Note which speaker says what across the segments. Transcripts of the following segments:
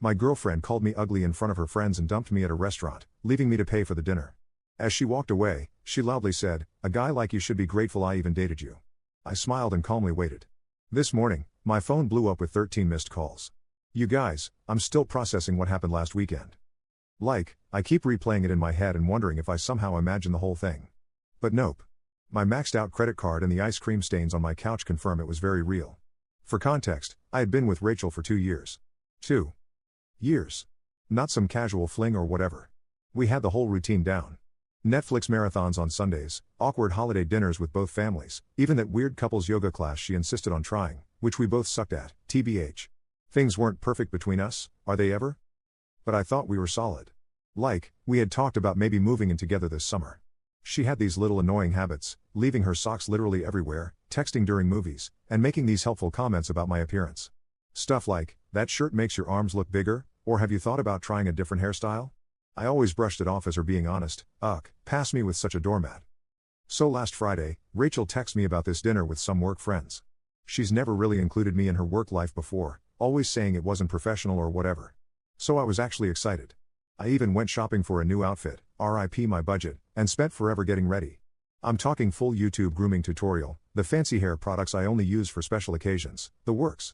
Speaker 1: My girlfriend called me ugly in front of her friends and dumped me at a restaurant, leaving me to pay for the dinner. As she walked away, she loudly said, "A guy like you should be grateful I even dated you." I smiled and calmly waited. This morning, my phone blew up with 13 missed calls. You guys, I'm still processing what happened last weekend. I keep replaying it in my head and wondering if I somehow imagined the whole thing. But nope. My maxed out credit card and the ice cream stains on my couch confirm it was very real. For context, I had been with Rachel for 2 years. 2 years. Not some casual fling or whatever. We had the whole routine down. Netflix marathons on Sundays, awkward holiday dinners with both families, even that weird couples yoga class she insisted on trying, which we both sucked at, TBH. Things weren't perfect between us, are they ever? But I thought we were solid. We had talked about maybe moving in together this summer. She had these little annoying habits, leaving her socks literally everywhere, texting during movies, and making these helpful comments about my appearance. Stuff like, "That shirt makes your arms look bigger," or "Have you thought about trying a different hairstyle?" I always brushed it off as her being honest. Pass me with such a doormat. So last Friday, Rachel texted me about this dinner with some work friends. She's never really included me in her work life before, always saying it wasn't professional or whatever. So I was actually excited. I even went shopping for a new outfit, RIP my budget, and spent forever getting ready. I'm talking full YouTube grooming tutorial, the fancy hair products I only use for special occasions, the works.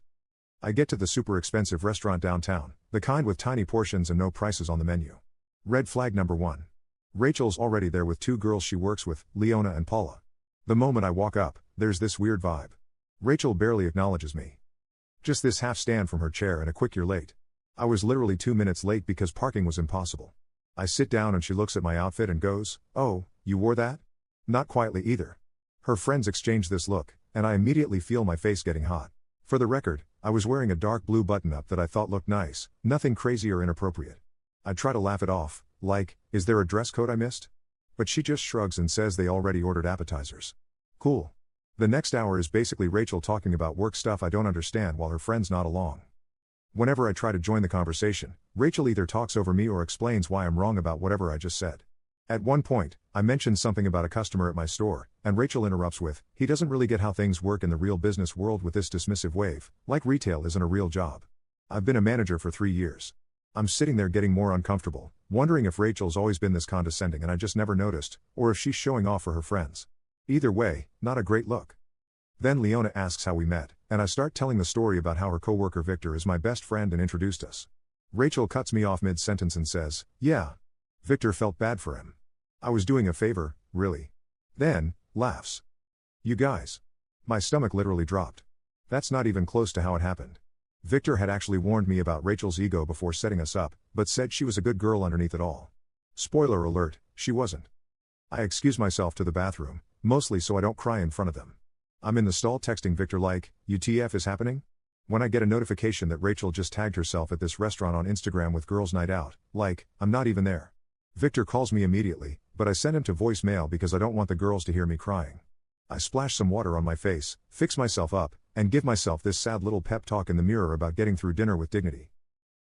Speaker 1: I get to the super expensive restaurant downtown, the kind with tiny portions and no prices on the menu. Red flag number 1. Rachel's already there with 2 girls she works with, Leona and Paula. The moment I walk up, there's this weird vibe. Rachel barely acknowledges me. Just this half stand from her chair and a quick "you're late." I was literally 2 minutes late because parking was impossible. I sit down and she looks at my outfit and goes, "Oh, you wore that?" Not quietly either. Her friends exchange this look, and I immediately feel my face getting hot. For the record, I was wearing a dark blue button-up that I thought looked nice, nothing crazy or inappropriate. I try to laugh it off, is there a dress code I missed? But she just shrugs and says they already ordered appetizers. Cool. The next hour is basically Rachel talking about work stuff I don't understand while her friends nod along. Whenever I try to join the conversation, Rachel either talks over me or explains why I'm wrong about whatever I just said. At one point, I mentioned something about a customer at my store, and Rachel interrupts with, "He doesn't really get how things work in the real business world," with this dismissive wave, like retail isn't a real job. I've been a manager for 3 years. I'm sitting there getting more uncomfortable, wondering if Rachel's always been this condescending and I just never noticed, or if she's showing off for her friends. Either way, not a great look. Then Leona asks how we met, and I start telling the story about how her coworker Victor is my best friend and introduced us. Rachel cuts me off mid-sentence and says, "Yeah. Victor felt bad for him. I was doing a favor, really." Then, laughs. You guys. My stomach literally dropped. That's not even close to how it happened. Victor had actually warned me about Rachel's ego before setting us up, but said she was a good girl underneath it all. Spoiler alert, she wasn't. I excuse myself to the bathroom, mostly so I don't cry in front of them. I'm in the stall texting Victor "UTF is happening?" When I get a notification that Rachel just tagged herself at this restaurant on Instagram with girls' night out, I'm not even there. Victor calls me immediately, but I send him to voicemail because I don't want the girls to hear me crying. I splash some water on my face, fix myself up, and give myself this sad little pep talk in the mirror about getting through dinner with dignity.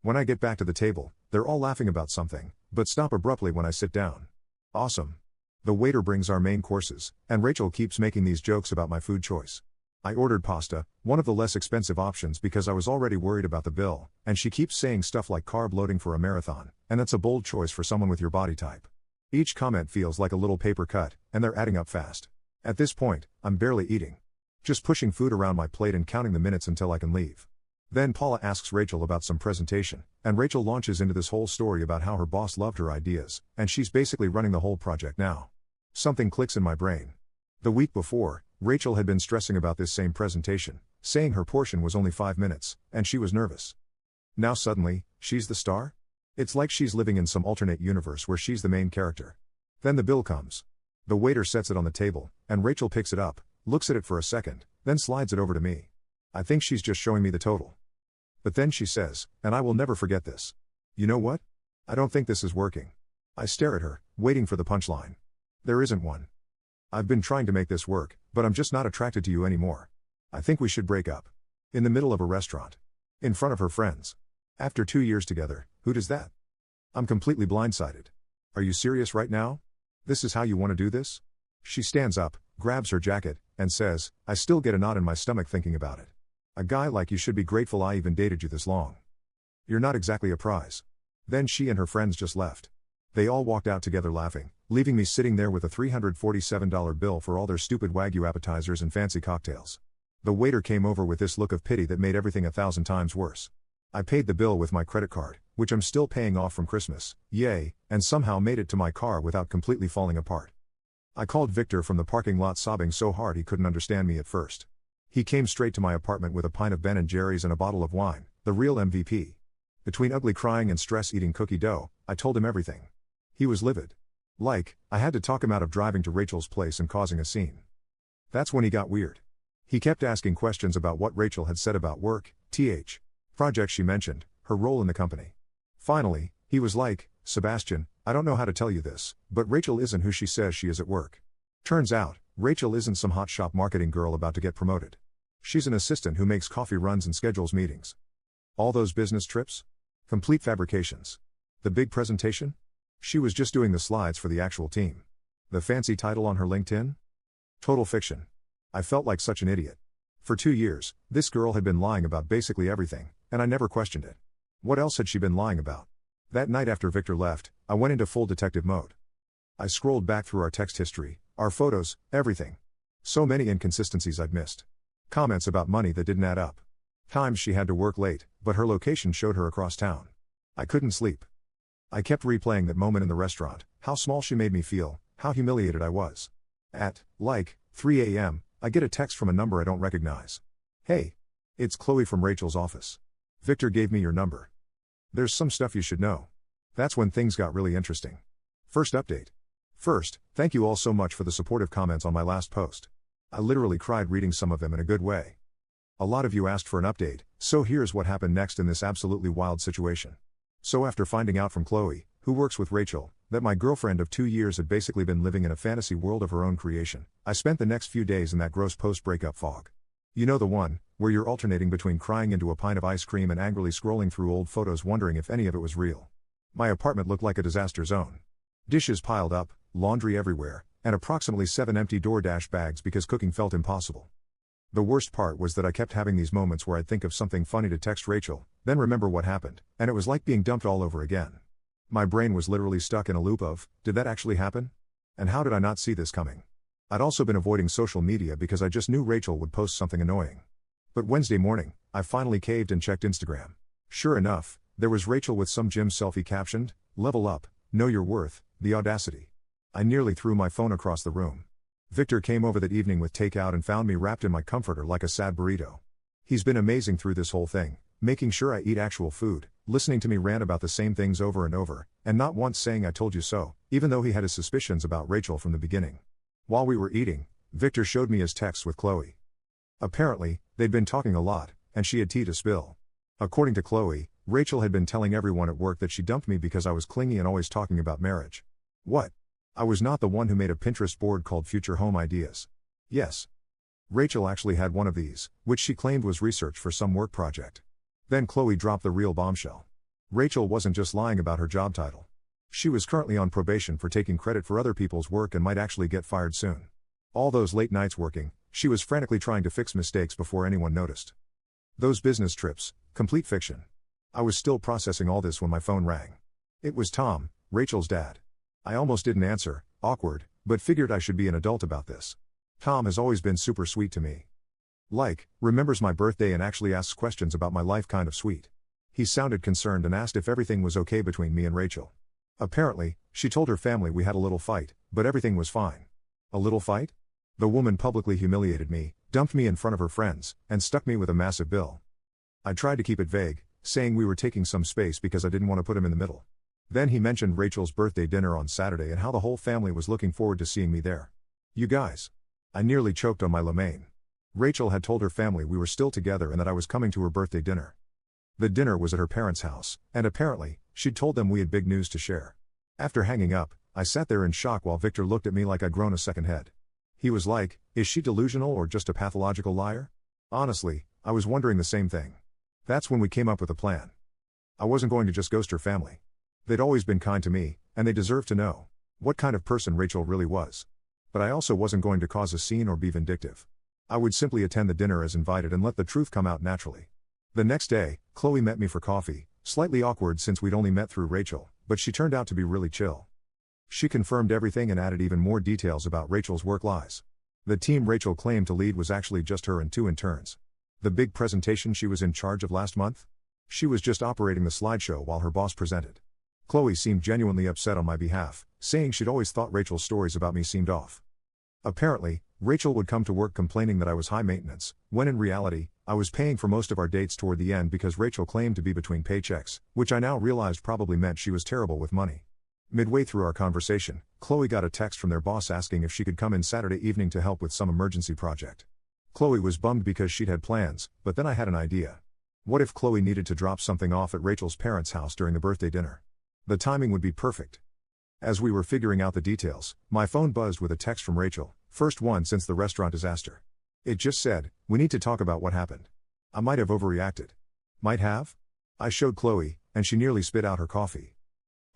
Speaker 1: When I get back to the table, they're all laughing about something, but stop abruptly when I sit down. Awesome. The waiter brings our main courses, and Rachel keeps making these jokes about my food choice. I ordered pasta, one of the less expensive options because I was already worried about the bill, and she keeps saying stuff like carb loading for a marathon, and that's a bold choice for someone with your body type. Each comment feels like a little paper cut, and they're adding up fast. At this point, I'm barely eating. Just pushing food around my plate and counting the minutes until I can leave. Then Paula asks Rachel about some presentation, and Rachel launches into this whole story about how her boss loved her ideas, and she's basically running the whole project now. Something clicks in my brain. The week before, Rachel had been stressing about this same presentation, saying her portion was only 5 minutes, and she was nervous. Now suddenly, she's the star? It's like she's living in some alternate universe where she's the main character. Then the bill comes. The waiter sets it on the table, and Rachel picks it up, looks at it for a second, then slides it over to me. I think she's just showing me the total. But then she says, and I will never forget this, "You know what? I don't think this is working." I stare at her, waiting for the punchline. There isn't one. I've been trying to make this work, but I'm just not attracted to you anymore. I think we should break up. In the middle of a restaurant. In front of her friends. After 2 years together, who does that? I'm completely blindsided. Are you serious right now? This is how you want to do this? She stands up, grabs her jacket, and says, I still get a knot in my stomach thinking about it. A guy like you should be grateful I even dated you this long. You're not exactly a prize. Then she and her friends just left. They all walked out together laughing, leaving me sitting there with a $347 bill for all their stupid Wagyu appetizers and fancy cocktails. The waiter came over with this look of pity that made everything 1,000 times worse. I paid the bill with my credit card, which I'm still paying off from Christmas, yay, and somehow made it to my car without completely falling apart. I called Victor from the parking lot sobbing so hard he couldn't understand me at first. He came straight to my apartment with a pint of Ben & Jerry's and a bottle of wine, the real MVP. Between ugly crying and stress eating cookie dough, I told him everything. He was livid. I had to talk him out of driving to Rachel's place and causing a scene. That's when he got weird. He kept asking questions about what Rachel had said about work, projects she mentioned, her role in the company. Finally, he was like, Sebastian, I don't know how to tell you this, but Rachel isn't who she says she is at work. Turns out, Rachel isn't some hotshot marketing girl about to get promoted. She's an assistant who makes coffee runs and schedules meetings. All those business trips? Complete fabrications. The big presentation? She was just doing the slides for the actual team. The fancy title on her LinkedIn? Total fiction. I felt like such an idiot. For 2 years, this girl had been lying about basically everything, and I never questioned it. What else had she been lying about? That night after Victor left, I went into full detective mode. I scrolled back through our text history, our photos, everything. So many inconsistencies I'd missed. Comments about money that didn't add up. Times she had to work late, but her location showed her across town. I couldn't sleep. I kept replaying that moment in the restaurant, how small she made me feel, how humiliated I was. At 3 a.m., I get a text from a number I don't recognize. Hey. It's Chloe from Rachel's office. Victor gave me your number. There's some stuff you should know. That's when things got really interesting. First update. First, thank you all so much for the supportive comments on my last post. I literally cried reading some of them in a good way. A lot of you asked for an update, so here's what happened next in this absolutely wild situation. So after finding out from Chloe, who works with Rachel, that my girlfriend of 2 years had basically been living in a fantasy world of her own creation, I spent the next few days in that gross post-breakup fog. You know the one, where you're alternating between crying into a pint of ice cream and angrily scrolling through old photos wondering if any of it was real. My apartment looked like a disaster zone. Dishes piled up, laundry everywhere, and approximately 7 empty DoorDash bags because cooking felt impossible. The worst part was that I kept having these moments where I'd think of something funny to text Rachel, then remember what happened, and it was like being dumped all over again. My brain was literally stuck in a loop of, did that actually happen? And how did I not see this coming? I'd also been avoiding social media because I just knew Rachel would post something annoying. But Wednesday morning, I finally caved and checked Instagram. Sure enough, there was Rachel with some gym selfie captioned, "Level up, know your worth, the audacity." I nearly threw my phone across the room. Victor came over that evening with takeout and found me wrapped in my comforter like a sad burrito. He's been amazing through this whole thing, making sure I eat actual food, listening to me rant about the same things over and over, and not once saying I told you so, even though he had his suspicions about Rachel from the beginning. While we were eating, Victor showed me his texts with Chloe. Apparently, they'd been talking a lot, and she had tea to spill. According to Chloe, Rachel had been telling everyone at work that she dumped me because I was clingy and always talking about marriage. What? I was not the one who made a Pinterest board called Future Home Ideas. Yes. Rachel actually had one of these, which she claimed was research for some work project. Then Chloe dropped the real bombshell. Rachel wasn't just lying about her job title. She was currently on probation for taking credit for other people's work and might actually get fired soon. All those late nights working, she was frantically trying to fix mistakes before anyone noticed. Those business trips, complete fiction. I was still processing all this when my phone rang. It was Tom, Rachel's dad. I almost didn't answer, awkward, but figured I should be an adult about this. Tom has always been super sweet to me. Remembers my birthday and actually asks questions about my life, kind of sweet. He sounded concerned and asked if everything was okay between me and Rachel. Apparently, she told her family we had a little fight, but everything was fine. A little fight? The woman publicly humiliated me, dumped me in front of her friends, and stuck me with a massive bill. I tried to keep it vague, saying we were taking some space because I didn't want to put him in the middle. Then he mentioned Rachel's birthday dinner on Saturday and how the whole family was looking forward to seeing me there. You guys. I nearly choked on my lemonade. Rachel had told her family we were still together and that I was coming to her birthday dinner. The dinner was at her parents' house, and apparently, she'd told them we had big news to share. After hanging up, I sat there in shock while Victor looked at me like I'd grown a second head. He was like, is she delusional or just a pathological liar? Honestly, I was wondering the same thing. That's when we came up with a plan. I wasn't going to just ghost her family. They'd always been kind to me, and they deserved to know what kind of person Rachel really was. But I also wasn't going to cause a scene or be vindictive. I would simply attend the dinner as invited and let the truth come out naturally. The next day, Chloe met me for coffee, Slightly awkward since we'd only met through Rachel, but she turned out to be really chill. She confirmed everything and added even more details about Rachel's work lies. The team Rachel claimed to lead was actually just her and 2 interns. The big presentation she was in charge of last month? She was just operating the slideshow while her boss presented. Chloe seemed genuinely upset on my behalf, saying she'd always thought Rachel's stories about me seemed off. Apparently, Rachel would come to work complaining that I was high maintenance, when in reality, I was paying for most of our dates toward the end because Rachel claimed to be between paychecks, which I now realized probably meant she was terrible with money. Midway through our conversation, Chloe got a text from their boss asking if she could come in Saturday evening to help with some emergency project. Chloe was bummed because she'd had plans, but then I had an idea. What if Chloe needed to drop something off at Rachel's parents' house during the birthday dinner? The timing would be perfect. As we were figuring out the details, my phone buzzed with a text from Rachel, first one since the restaurant disaster. It just said, "We need to talk about what happened." I might have overreacted. Might have? I showed Chloe, and she nearly spit out her coffee.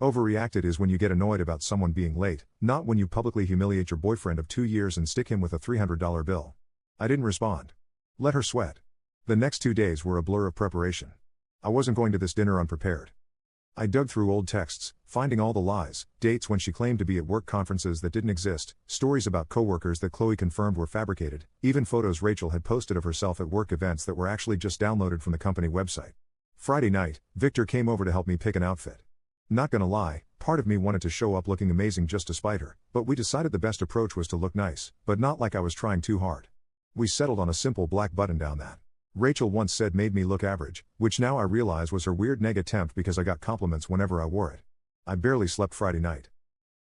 Speaker 1: Overreacted is when you get annoyed about someone being late, not when you publicly humiliate your boyfriend of 2 years and stick him with a $300 bill. I didn't respond. Let her sweat. The next 2 days were a blur of preparation. I wasn't going to this dinner unprepared. I dug through old texts, finding all the lies, dates when she claimed to be at work conferences that didn't exist, stories about coworkers that Chloe confirmed were fabricated, even photos Rachel had posted of herself at work events that were actually just downloaded from the company website. Friday night, Victor came over to help me pick an outfit. Not gonna lie, part of me wanted to show up looking amazing just to spite her, but we decided the best approach was to look nice, but not like I was trying too hard. We settled on a simple black button-down that Rachel once said made me look average, which now I realize was her weird neg attempt because I got compliments whenever I wore it. I barely slept Friday night.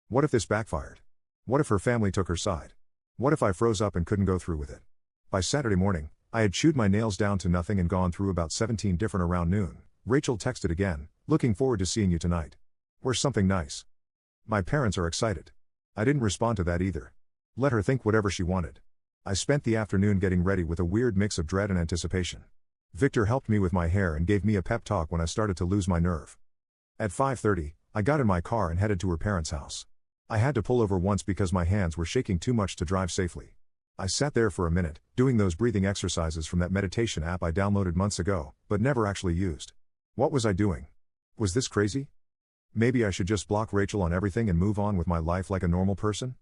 Speaker 1: What if this backfired? What if her family took her side? What if I froze up and couldn't go through with it? By Saturday morning, I had chewed my nails down to nothing and gone through about 17 different around noon. Rachel texted again, "Looking forward to seeing you tonight. Where's something nice?" My parents are excited. I didn't respond to that either. Let her think whatever she wanted. I spent the afternoon getting ready with a weird mix of dread and anticipation. Victor helped me with my hair and gave me a pep talk when I started to lose my nerve. At 5:30, I got in my car and headed to her parents' house. I had to pull over once because my hands were shaking too much to drive safely. I sat there for a minute, doing those breathing exercises from that meditation app I downloaded months ago, but never actually used. What was I doing? Was this crazy? Maybe I should just block Rachel on everything and move on with my life like a normal person?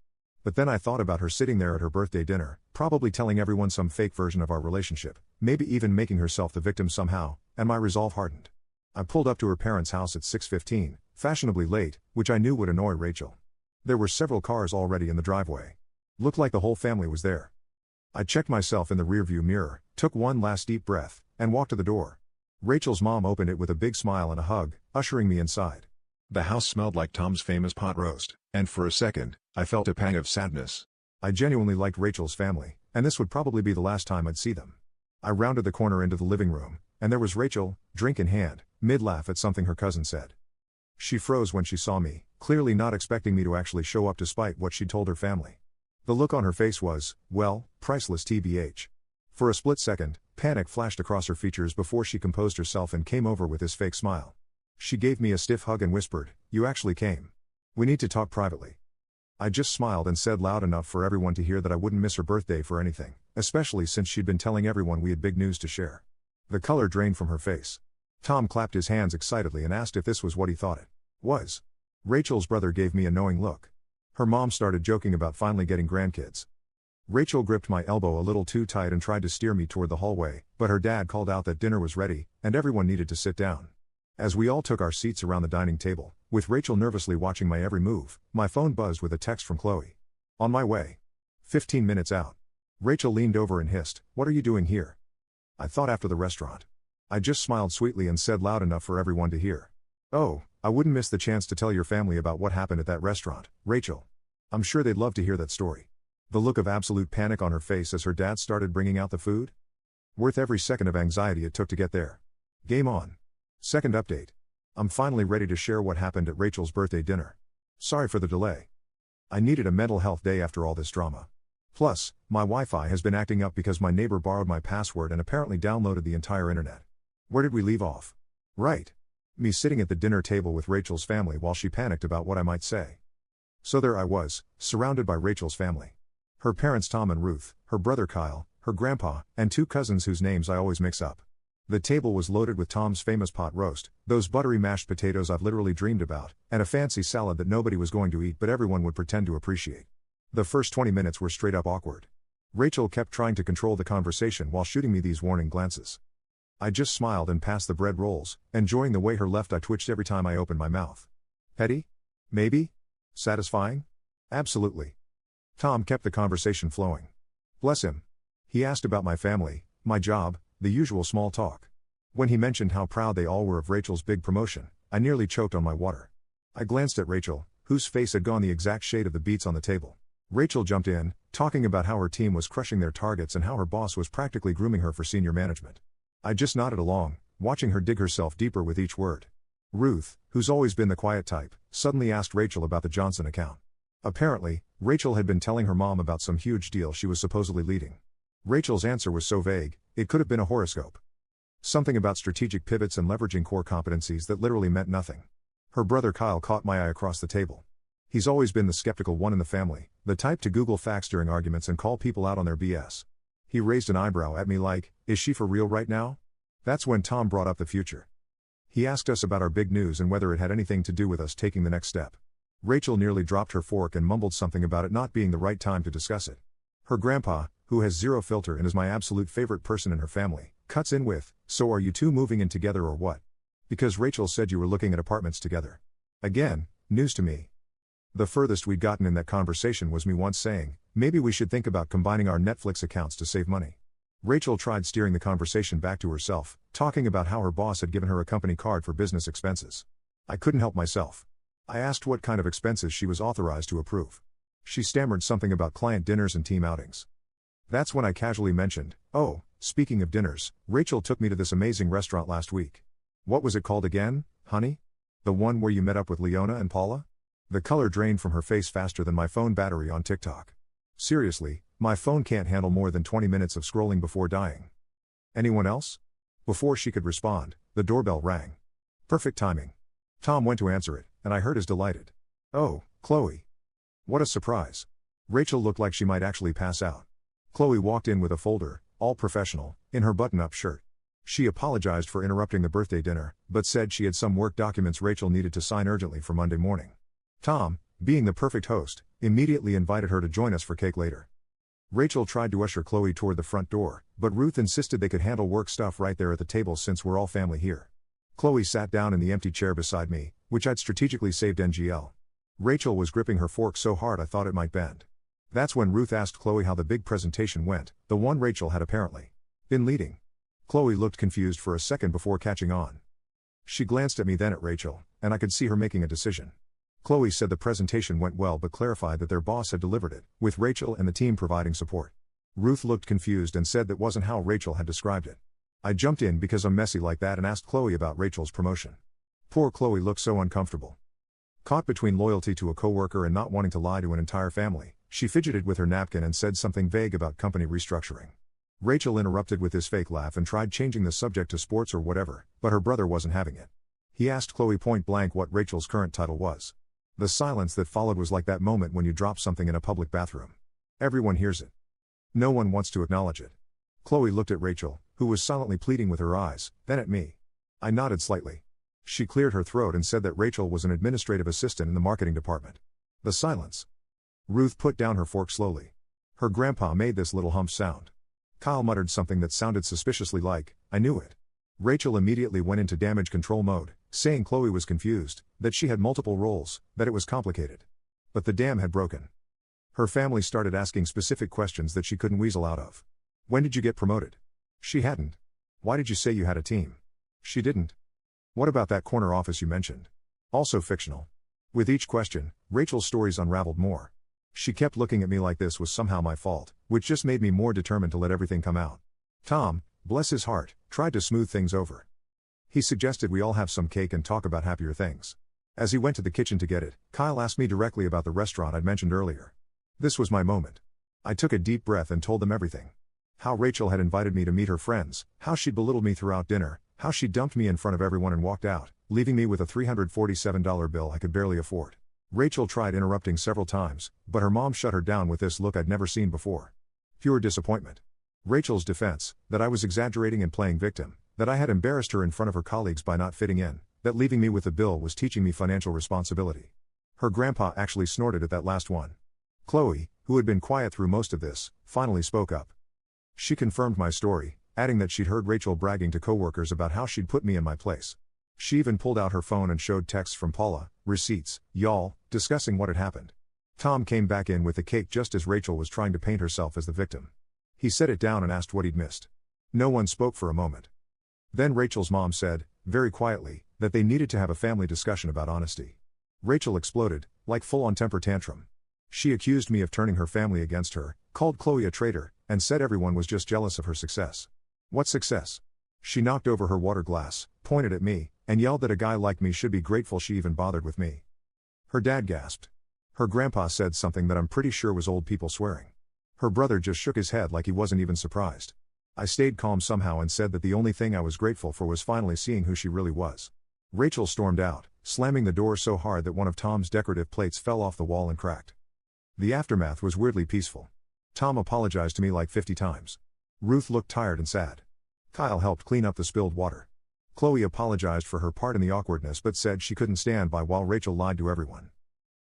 Speaker 1: But then I thought about her sitting there at her birthday dinner, probably telling everyone some fake version of our relationship, maybe even making herself the victim somehow, and my resolve hardened. I pulled up to her parents' house at 6:15, fashionably late, which I knew would annoy Rachel. There were several cars already in the driveway. Looked like the whole family was there. I checked myself in the rearview mirror, took one last deep breath, and walked to the door. Rachel's mom opened it with a big smile and a hug, ushering me inside. The house smelled like Tom's famous pot roast, and for a second, I felt a pang of sadness. I genuinely liked Rachel's family, and this would probably be the last time I'd see them. I rounded the corner into the living room, and there was Rachel, drink in hand, mid-laugh at something her cousin said. She froze when she saw me, clearly not expecting me to actually show up despite what she'd told her family. The look on her face was, well, priceless tbh. For a split second, panic flashed across her features before she composed herself and came over with this fake smile. She gave me a stiff hug and whispered, "You actually came. We need to talk privately." I just smiled and said loud enough for everyone to hear that I wouldn't miss her birthday for anything, especially since she'd been telling everyone we had big news to share. The color drained from her face. Tom clapped his hands excitedly and asked if this was what he thought it was. Rachel's brother gave me a knowing look. Her mom started joking about finally getting grandkids. Rachel gripped my elbow a little too tight and tried to steer me toward the hallway, but her dad called out that dinner was ready, and everyone needed to sit down. As we all took our seats around the dining table, with Rachel nervously watching my every move, my phone buzzed with a text from Chloe. On my way. 15 minutes out. Rachel leaned over and hissed, "What are you doing here?" I thought after the restaurant. I just smiled sweetly and said loud enough for everyone to hear. "Oh, I wouldn't miss the chance to tell your family about what happened at that restaurant, Rachel. I'm sure they'd love to hear that story." The look of absolute panic on her face as her dad started bringing out the food? Worth every second of anxiety it took to get there. Game on. Second update. I'm finally ready to share what happened at Rachel's birthday dinner. Sorry for the delay. I needed a mental health day after all this drama. Plus, my Wi-Fi has been acting up because my neighbor borrowed my password and apparently downloaded the entire internet. Where did we leave off? Right. Me sitting at the dinner table with Rachel's family while she panicked about what I might say. So there I was, surrounded by Rachel's family. Her parents Tom and Ruth, her brother Kyle, her grandpa, and 2 cousins whose names I always mix up. The table was loaded with Tom's famous pot roast, those buttery mashed potatoes I've literally dreamed about, and a fancy salad that nobody was going to eat but everyone would pretend to appreciate. The first 20 minutes were straight up awkward. Rachel kept trying to control the conversation while shooting me these warning glances. I just smiled and passed the bread rolls, enjoying the way her left eye twitched every time I opened my mouth. Petty? Maybe? Satisfying? Absolutely. Tom kept the conversation flowing. Bless him. He asked about my family, my job, the usual small talk. When he mentioned how proud they all were of Rachel's big promotion, I nearly choked on my water. I glanced at Rachel, whose face had gone the exact shade of the beets on the table. Rachel jumped in, talking about how her team was crushing their targets and how her boss was practically grooming her for senior management. I just nodded along, watching her dig herself deeper with each word. Ruth, who's always been the quiet type, suddenly asked Rachel about the Johnson account. Apparently, Rachel had been telling her mom about some huge deal she was supposedly leading. Rachel's answer was so vague, it could have been a horoscope. Something about strategic pivots and leveraging core competencies that literally meant nothing. Her brother Kyle caught my eye across the table. He's always been the skeptical one in the family, the type to Google facts during arguments and call people out on their BS. He raised an eyebrow at me like, is she for real right now? That's when Tom brought up the future. He asked us about our big news and whether it had anything to do with us taking the next step. Rachel nearly dropped her fork and mumbled something about it not being the right time to discuss it. Her grandpa, who has zero filter and is my absolute favorite person in her family, cuts in with, so are you two moving in together or what? Because Rachel said you were looking at apartments together. Again, news to me. The furthest we'd gotten in that conversation was me once saying, maybe we should think about combining our Netflix accounts to save money. Rachel tried steering the conversation back to herself, talking about how her boss had given her a company card for business expenses. I couldn't help myself. I asked what kind of expenses she was authorized to approve. She stammered something about client dinners and team outings. That's when I casually mentioned, oh, speaking of dinners, Rachel took me to this amazing restaurant last week. What was it called again, honey? The one where you met up with Leona and Paula? The color drained from her face faster than my phone battery on TikTok. Seriously, my phone can't handle more than 20 minutes of scrolling before dying. Anyone else? Before she could respond, the doorbell rang. Perfect timing. Tom went to answer it, and I heard his delighted, "Oh, Chloe." What a surprise. Rachel looked like she might actually pass out. Chloe walked in with a folder, all professional, in her button-up shirt. She apologized for interrupting the birthday dinner, but said she had some work documents Rachel needed to sign urgently for Monday morning. Tom, being the perfect host, immediately invited her to join us for cake later. Rachel tried to usher Chloe toward the front door, but Ruth insisted they could handle work stuff right there at the table since we're all family here. Chloe sat down in the empty chair beside me, which I'd strategically saved NGL. Rachel was gripping her fork so hard I thought it might bend. That's when Ruth asked Chloe how the big presentation went, the one Rachel had apparently been leading. Chloe looked confused for a second before catching on. She glanced at me then at Rachel, and I could see her making a decision. Chloe said the presentation went well but clarified that their boss had delivered it, with Rachel and the team providing support. Ruth looked confused and said that wasn't how Rachel had described it. I jumped in because I'm messy like that and asked Chloe about Rachel's promotion. Poor Chloe looked so uncomfortable. Caught between loyalty to a coworker and not wanting to lie to an entire family, she fidgeted with her napkin and said something vague about company restructuring. Rachel interrupted with his fake laugh and tried changing the subject to sports or whatever, but her brother wasn't having it. He asked Chloe point blank what Rachel's current title was. The silence that followed was like that moment when you drop something in a public bathroom. Everyone hears it. No one wants to acknowledge it. Chloe looked at Rachel, who was silently pleading with her eyes, then at me. I nodded slightly. She cleared her throat and said that Rachel was an administrative assistant in the marketing department. The silence. Ruth put down her fork slowly. Her grandpa made this little hump sound. Kyle muttered something that sounded suspiciously like, I knew it. Rachel immediately went into damage control mode, saying Chloe was confused, that she had multiple roles, that it was complicated. But the dam had broken. Her family started asking specific questions that she couldn't weasel out of. When did you get promoted? She hadn't. Why did you say you had a team? She didn't. What about that corner office you mentioned? Also fictional. With each question, Rachel's stories unraveled more. She kept looking at me like this was somehow my fault, which just made me more determined to let everything come out. Tom, bless his heart, tried to smooth things over. He suggested we all have some cake and talk about happier things. As he went to the kitchen to get it, Kyle asked me directly about the restaurant I'd mentioned earlier. This was my moment. I took a deep breath and told them everything. How Rachel had invited me to meet her friends, how she'd belittled me throughout dinner, how she dumped me in front of everyone and walked out, leaving me with a $347 bill I could barely afford. Rachel tried interrupting several times, but her mom shut her down with this look I'd never seen before. Pure disappointment. Rachel's defense, that I was exaggerating and playing victim, That I had embarrassed her in front of her colleagues by not fitting in, that leaving me with the bill was teaching me financial responsibility. Her grandpa actually snorted at that last one. Chloe, who had been quiet through most of this, finally spoke up. She confirmed my story, adding that she'd heard Rachel bragging to coworkers about how she'd put me in my place. She even pulled out her phone and showed texts from Paula, receipts, y'all, discussing what had happened. Tom came back in with the cake just as Rachel was trying to paint herself as the victim. He set it down and asked what he'd missed. No one spoke for a moment. Then Rachel's mom said, very quietly, that they needed to have a family discussion about honesty. Rachel exploded, like full-on temper tantrum. She accused me of turning her family against her, called Chloe a traitor, and said everyone was just jealous of her success. What success? She knocked over her water glass, pointed at me, and yelled that a guy like me should be grateful she even bothered with me. Her dad gasped. Her grandpa said something that I'm pretty sure was old people swearing. Her brother just shook his head like he wasn't even surprised. I stayed calm somehow and said that the only thing I was grateful for was finally seeing who she really was. Rachel stormed out, slamming the door so hard that one of Tom's decorative plates fell off the wall and cracked. The aftermath was weirdly peaceful. Tom apologized to me like 50 times. Ruth looked tired and sad. Kyle helped clean up the spilled water. Chloe apologized for her part in the awkwardness but said she couldn't stand by while Rachel lied to everyone.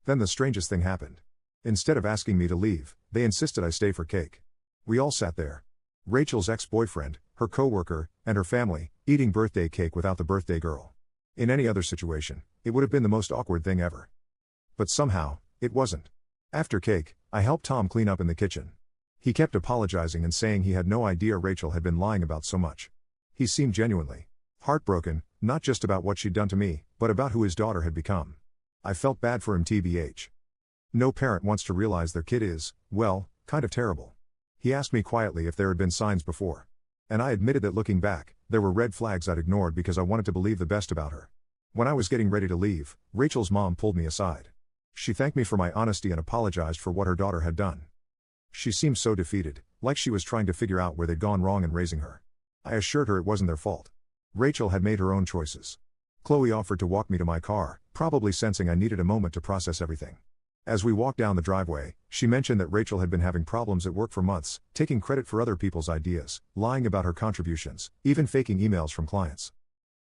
Speaker 1: Then the strangest thing happened. Instead of asking me to leave, they insisted I stay for cake. We all sat there. Rachel's ex-boyfriend, her coworker, and her family, eating birthday cake without the birthday girl. In any other situation, it would have been the most awkward thing ever. But somehow, it wasn't. After cake, I helped Tom clean up in the kitchen. He kept apologizing and saying he had no idea Rachel had been lying about so much. He seemed genuinely heartbroken, not just about what she'd done to me, but about who his daughter had become. I felt bad for him tbh. No parent wants to realize their kid is, well, kind of terrible. He asked me quietly if there had been signs before. And I admitted that looking back, there were red flags I'd ignored because I wanted to believe the best about her. When I was getting ready to leave, Rachel's mom pulled me aside. She thanked me for my honesty and apologized for what her daughter had done. She seemed so defeated, like she was trying to figure out where they'd gone wrong in raising her. I assured her it wasn't their fault. Rachel had made her own choices. Chloe offered to walk me to my car, probably sensing I needed a moment to process everything. As we walked down the driveway, she mentioned that Rachel had been having problems at work for months, taking credit for other people's ideas, lying about her contributions, even faking emails from clients.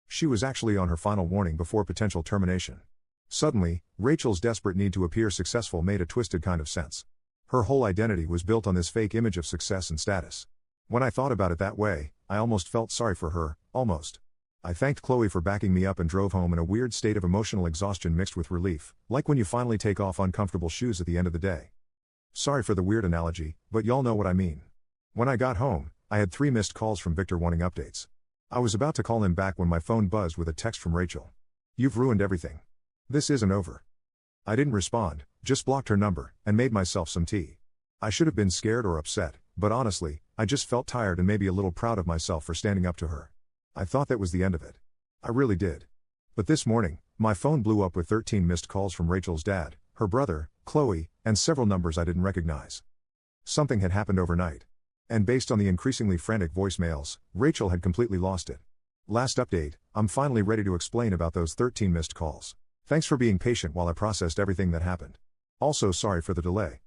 Speaker 1: She was actually on her final warning before potential termination. Suddenly, Rachel's desperate need to appear successful made a twisted kind of sense. Her whole identity was built on this fake image of success and status. When I thought about it that way, I almost felt sorry for her, almost. I thanked Chloe for backing me up and drove home in a weird state of emotional exhaustion mixed with relief, like when you finally take off uncomfortable shoes at the end of the day. Sorry for the weird analogy, but y'all know what I mean. When I got home, I had 3 missed calls from Victor wanting updates. I was about to call him back when my phone buzzed with a text from Rachel. You've ruined everything. This isn't over. I didn't respond, just blocked her number, and made myself some tea. I should have been scared or upset, but honestly, I just felt tired and maybe a little proud of myself for standing up to her. I thought that was the end of it. I really did. But this morning, my phone blew up with 13 missed calls from Rachel's dad, her brother, Chloe, and several numbers I didn't recognize. Something had happened overnight. And based on the increasingly frantic voicemails, Rachel had completely lost it. Last update, I'm finally ready to explain about those 13 missed calls. Thanks for being patient while I processed everything that happened. Also sorry for the delay.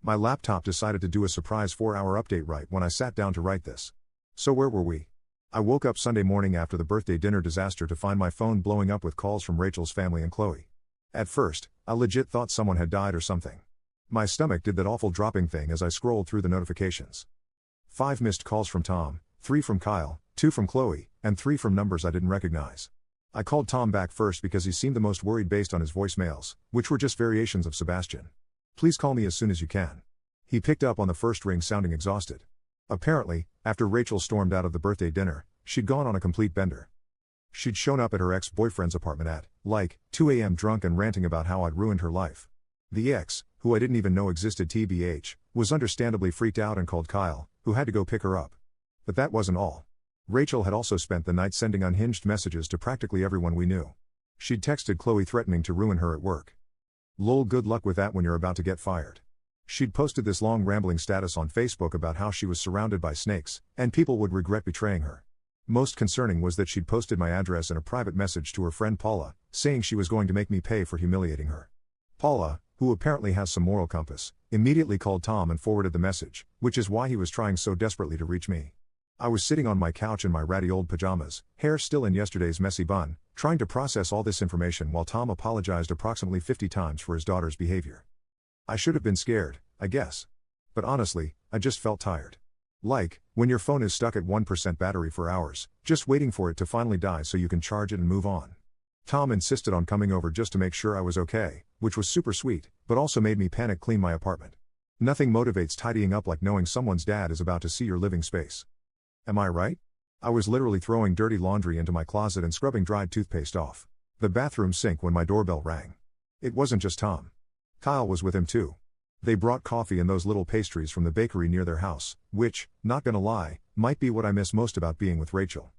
Speaker 1: My laptop decided to do a surprise 4-hour update right when I sat down to write this. So where were we? I woke up Sunday morning after the birthday dinner disaster to find my phone blowing up with calls from Rachel's family and Chloe. At first, I legit thought someone had died or something. My stomach did that awful dropping thing as I scrolled through the notifications. 5 missed calls from Tom, 3 from Kyle, 2 from Chloe, and 3 from numbers I didn't recognize. I called Tom back first because he seemed the most worried based on his voicemails, which were just variations of Sebastian. Please call me as soon as you can. He picked up on the first ring sounding exhausted. Apparently, after Rachel stormed out of the birthday dinner, she'd gone on a complete bender. She'd shown up at her ex-boyfriend's apartment at, 2 a.m. drunk and ranting about how I'd ruined her life. The ex, who I didn't even know existed tbh, was understandably freaked out and called Kyle, who had to go pick her up. But that wasn't all. Rachel had also spent the night sending unhinged messages to practically everyone we knew. She'd texted Chloe threatening to ruin her at work. Lol, good luck with that when you're about to get fired. She'd posted this long rambling status on Facebook about how she was surrounded by snakes, and people would regret betraying her. Most concerning was that she'd posted my address in a private message to her friend Paula, saying she was going to make me pay for humiliating her. Paula, who apparently has some moral compass, immediately called Tom and forwarded the message, which is why he was trying so desperately to reach me. I was sitting on my couch in my ratty old pajamas, hair still in yesterday's messy bun, trying to process all this information while Tom apologized approximately 50 times for his daughter's behavior. I should have been scared, I guess. But honestly, I just felt tired. Like, when your phone is stuck at 1% battery for hours, just waiting for it to finally die so you can charge it and move on. Tom insisted on coming over just to make sure I was okay, which was super sweet, but also made me panic clean my apartment. Nothing motivates tidying up like knowing someone's dad is about to see your living space. Am I right? I was literally throwing dirty laundry into my closet and scrubbing dried toothpaste off the bathroom sink when my doorbell rang. It wasn't just Tom. Kyle was with him too. They brought coffee and those little pastries from the bakery near their house, which, not gonna lie, might be what I miss most about being with Rachel.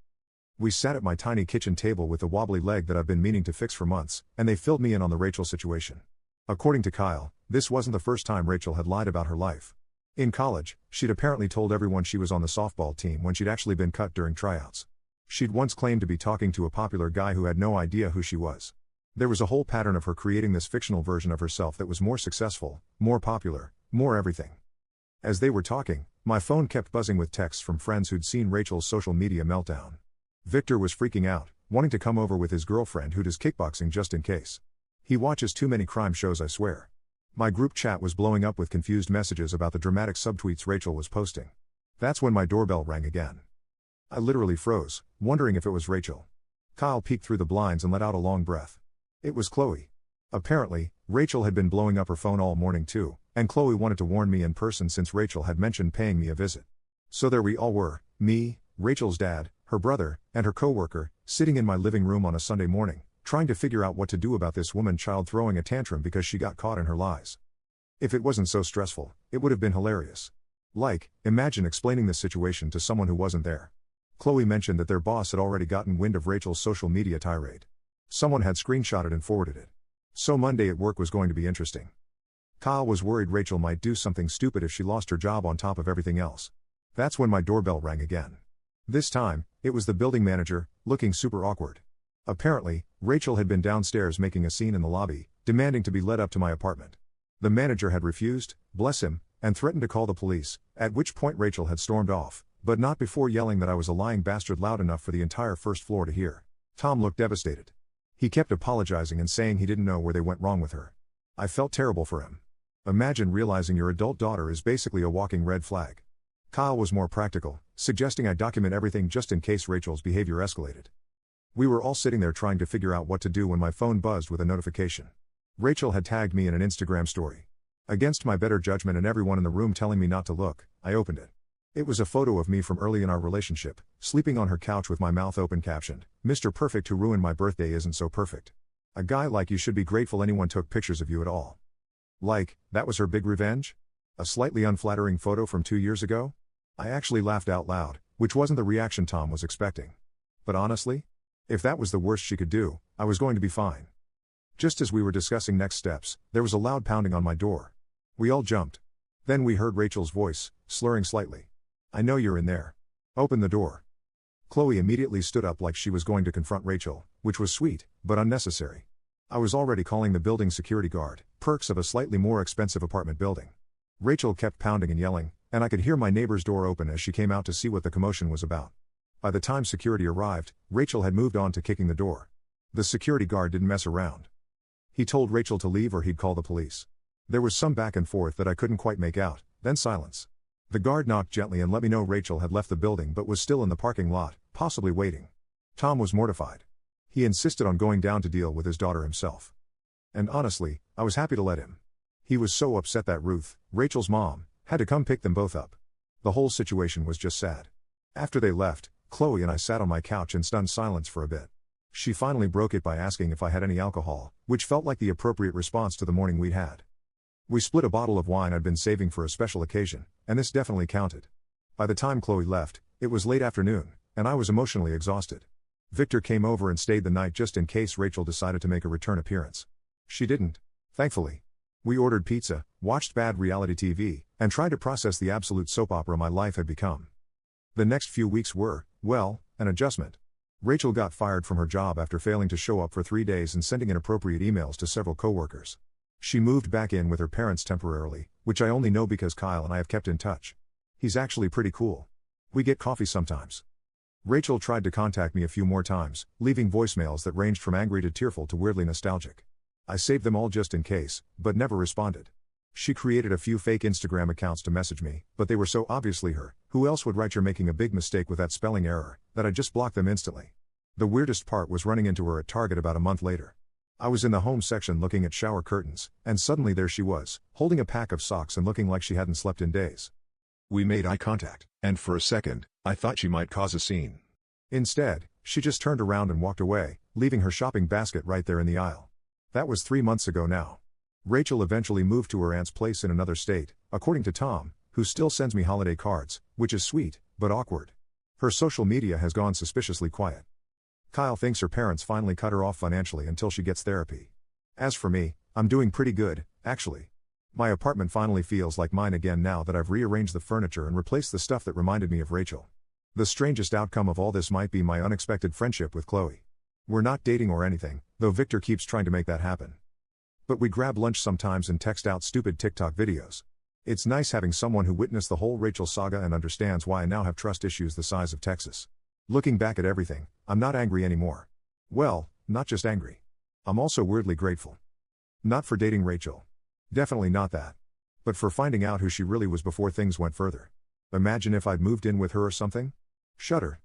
Speaker 1: We sat at my tiny kitchen table with the wobbly leg that I've been meaning to fix for months, and they filled me in on the Rachel situation. According to Kyle, this wasn't the first time Rachel had lied about her life. In college, she'd apparently told everyone she was on the softball team when she'd actually been cut during tryouts. She'd once claimed to be talking to a popular guy who had no idea who she was. There was a whole pattern of her creating this fictional version of herself that was more successful, more popular, more everything. As they were talking, my phone kept buzzing with texts from friends who'd seen Rachel's social media meltdown. Victor was freaking out, wanting to come over with his girlfriend who does kickboxing just in case. He watches too many crime shows, I swear. My group chat was blowing up with confused messages about the dramatic subtweets Rachel was posting. That's when my doorbell rang again. I literally froze, wondering if it was Rachel. Kyle peeked through the blinds and let out a long breath. It was Chloe. Apparently, Rachel had been blowing up her phone all morning too, and Chloe wanted to warn me in person since Rachel had mentioned paying me a visit. So there we all were, me, Rachel's dad, her brother, and her coworker, sitting in my living room on a Sunday morning, trying to figure out what to do about this woman-child throwing a tantrum because she got caught in her lies. If it wasn't so stressful, it would have been hilarious. Like, imagine explaining this situation to someone who wasn't there. Chloe mentioned that their boss had already gotten wind of Rachel's social media tirade. Someone had screenshotted and forwarded it. So Monday at work was going to be interesting. Kyle was worried Rachel might do something stupid if she lost her job on top of everything else. That's when my doorbell rang again. This time, it was the building manager, looking super awkward. Apparently, Rachel had been downstairs making a scene in the lobby, demanding to be led up to my apartment. The manager had refused, bless him, and threatened to call the police, at which point Rachel had stormed off, but not before yelling that I was a lying bastard loud enough for the entire first floor to hear. Tom looked devastated. He kept apologizing and saying he didn't know where they went wrong with her. I felt terrible for him. Imagine realizing your adult daughter is basically a walking red flag. Kyle was more practical, suggesting I document everything just in case Rachel's behavior escalated. We were all sitting there trying to figure out what to do when my phone buzzed with a notification. Rachel had tagged me in an Instagram story. Against my better judgment and everyone in the room telling me not to look, I opened it. It was a photo of me from early in our relationship, sleeping on her couch with my mouth open, captioned, "Mr. Perfect who ruined my birthday isn't so perfect. A guy like you should be grateful anyone took pictures of you at all." Like, that was her big revenge? A slightly unflattering photo from 2 years ago? I actually laughed out loud, which wasn't the reaction Tom was expecting. But honestly, if that was the worst she could do, I was going to be fine. Just as we were discussing next steps, there was a loud pounding on my door. We all jumped. Then we heard Rachel's voice, slurring slightly. "I know you're in there. Open the door." Chloe immediately stood up like she was going to confront Rachel, which was sweet, but unnecessary. I was already calling the building security guard, perks of a slightly more expensive apartment building. Rachel kept pounding and yelling, and I could hear my neighbor's door open as she came out to see what the commotion was about. By the time security arrived, Rachel had moved on to kicking the door. The security guard didn't mess around. He told Rachel to leave or he'd call the police. There was some back and forth that I couldn't quite make out, then silence. The guard knocked gently and let me know Rachel had left the building but was still in the parking lot, possibly waiting. Tom was mortified. He insisted on going down to deal with his daughter himself. And honestly, I was happy to let him. He was so upset that Ruth, Rachel's mom, had to come pick them both up. The whole situation was just sad. After they left, Chloe and I sat on my couch in stunned silence for a bit. She finally broke it by asking if I had any alcohol, which felt like the appropriate response to the morning we'd had. We split a bottle of wine I'd been saving for a special occasion, and this definitely counted. By the time Chloe left, it was late afternoon, and I was emotionally exhausted. Victor came over and stayed the night just in case Rachel decided to make a return appearance. She didn't, thankfully. We ordered pizza, watched bad reality TV, and tried to process the absolute soap opera my life had become. The next few weeks were, well, an adjustment. Rachel got fired from her job after failing to show up for 3 days and sending inappropriate emails to several coworkers. She moved back in with her parents temporarily, which I only know because Kyle and I have kept in touch. He's actually pretty cool. We get coffee sometimes. Rachel tried to contact me a few more times, leaving voicemails that ranged from angry to tearful to weirdly nostalgic. I saved them all just in case, but never responded. She created a few fake Instagram accounts to message me, but they were so obviously her, who else would write "you're making a big mistake with that spelling error," that I just blocked them instantly. The weirdest part was running into her at Target about a month later. I was in the home section looking at shower curtains, and suddenly there she was, holding a pack of socks and looking like she hadn't slept in days.
Speaker 2: We made eye contact, and for a second, I thought she might cause a scene.
Speaker 1: Instead, she just turned around and walked away, leaving her shopping basket right there in the aisle. That was 3 months ago now. Rachel eventually moved to her aunt's place in another state, according to Tom, who still sends me holiday cards, which is sweet, but awkward. Her social media has gone suspiciously quiet. Kyle thinks her parents finally cut her off financially until she gets therapy. As for me, I'm doing pretty good, actually. My apartment finally feels like mine again now that I've rearranged the furniture and replaced the stuff that reminded me of Rachel. The strangest outcome of all this might be my unexpected friendship with Chloe. We're not dating or anything, though Victor keeps trying to make that happen. But we grab lunch sometimes and text out stupid TikTok videos. It's nice having someone who witnessed the whole Rachel saga and understands why I now have trust issues the size of Texas. Looking back at everything, I'm not angry anymore. Well, not just angry. I'm also weirdly grateful. Not for dating Rachel. Definitely not that. But for finding out who she really was before things went further. Imagine if I'd moved in with her or something? Shudder.